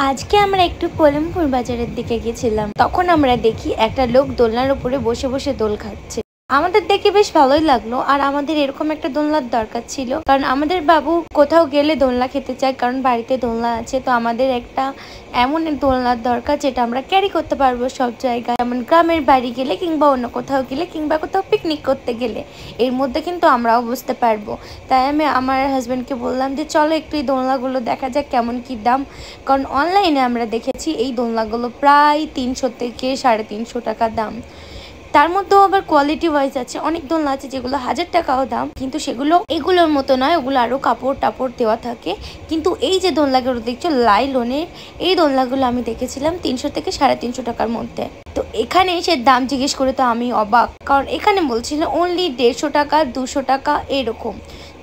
আজকে আমরা একটু পলমপুর বাজারের দিকে গেছিলাম। তখন আমরা দেখি একটা লোক দোলনার উপরে বসে বসে দোল খাচ্ছে। আমাদের দেখে বেশ ভালোই লাগলো, আর আমাদের এরকম একটা দোলনার দরকার ছিল, কারণ আমাদের বাবু কোথাও গেলে দোলনা খেতে চায়, কারণ বাড়িতে দোলনা আছে। তো আমাদের একটা এমন দোলনার দরকার যেটা আমরা ক্যারি করতে পারবো সব জায়গায়, যেমন গ্রামের বাড়ি গেলে কিংবা অন্য কোথাও গেলে কিংবা কোথাও পিকনিক করতে গেলে এর মধ্যে কিন্তু আমরাও বুঝতে পারবো। তাই আমি আমার হাজব্যান্ডকে বললাম যে চলো একটু এই দোলনাগুলো দেখা যাক কেমন কি দাম, কারণ অনলাইনে আমরা দেখেছি এই দোলনাগুলো প্রায় 300 থেকে 350 টাকা দাম। তার মধ্যেও আবার কোয়ালিটি ওয়াইজ আছে, অনেক দোলনা আছে যেগুলো 1000 টাকাও দাম, কিন্তু সেগুলো এগুলোর মতো নয়, ওগুলো আরও কাপড় টাপড় দেওয়া থাকে। কিন্তু এই যে দোলনাগুলো দেখছো লাইলনের, এই দোলনাগুলো আমি দেখেছিলাম 300 থেকে 350 টাকার মধ্যে। তো এখানে এসে দাম জিজ্ঞেস করে তো আমি অবাক, কারণ এখানে বলছিল অনলি 150 টাকা 200 টাকা এরকম।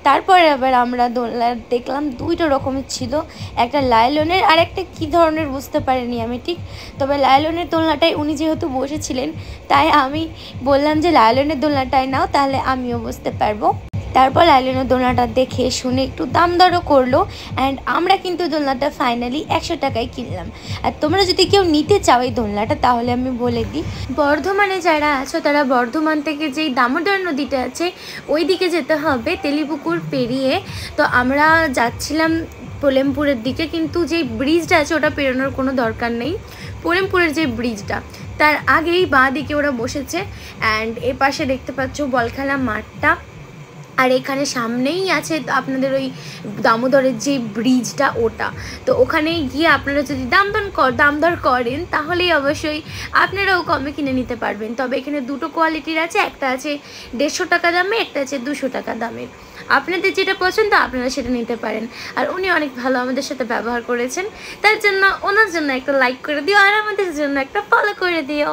তারপরে আবার আমরা দোলনা দেখলাম দুইটা রকমের ছিল, একটা লাইলনের আর একটা কী ধরনের বুঝতে পারিনি আমি ঠিক। তবে লাইলনের দোলনাটাই উনি যেহেতু বসেছিলেন, তাই আমি বললাম যে লাইলনের দোলনাটাই নাও, তাহলে আমিও বুঝতে পারবো। তারপর লাইলনের দোলনাটা দেখে শুনে একটু দাম দরও করলো, অ্যান্ড আমরা কিন্তু দোলনাটা ফাইনালি 100 টাকায় কিনলাম। আর তোমরা যদি কেউ নিতে চাও এই দোলনাটা, তাহলে আমি বলে দিই, বর্ধমানে যারা আছো তারা বর্ধমান থেকে যেই দামোদর নদীটা আছে ওই দিকে যেতে হবে তেলিপুকুর পেরিয়ে। তো আমরা যাচ্ছিলাম পলমপুরের দিকে, কিন্তু যেই ব্রিজটা আছে ওটা পেরোনোর কোনো দরকার নেই। পলমপুরের যে ব্রিজটা তার আগেই বাঁ দিকে ওরা বসেছে, অ্যান্ড এ পাশে দেখতে পাচ্ছ বল খেলা মাঠটা, আর এখানে সামনেই আছে আপনাদের ওই দামোদরের যে ব্রিজটা ওটা। তো ওখানে গিয়ে আপনারা যদি দাম দর করেন তাহলেই অবশ্যই আপনারাও কমে কিনে নিতে পারবেন। তবে এখানে দুটো কোয়ালিটির আছে, একটা আছে 150 টাকা দামে, একটা আছে 200 টাকা দামের। আপনাদের যেটা পছন্দ আপনারা সেটা নিতে পারেন। আর উনি অনেক ভালো আমাদের সাথে ব্যবহার করেছেন, তার জন্য ওনার জন্য একটা লাইক করে দিও, আর আমাদের জন্য একটা ফলো করে দিও।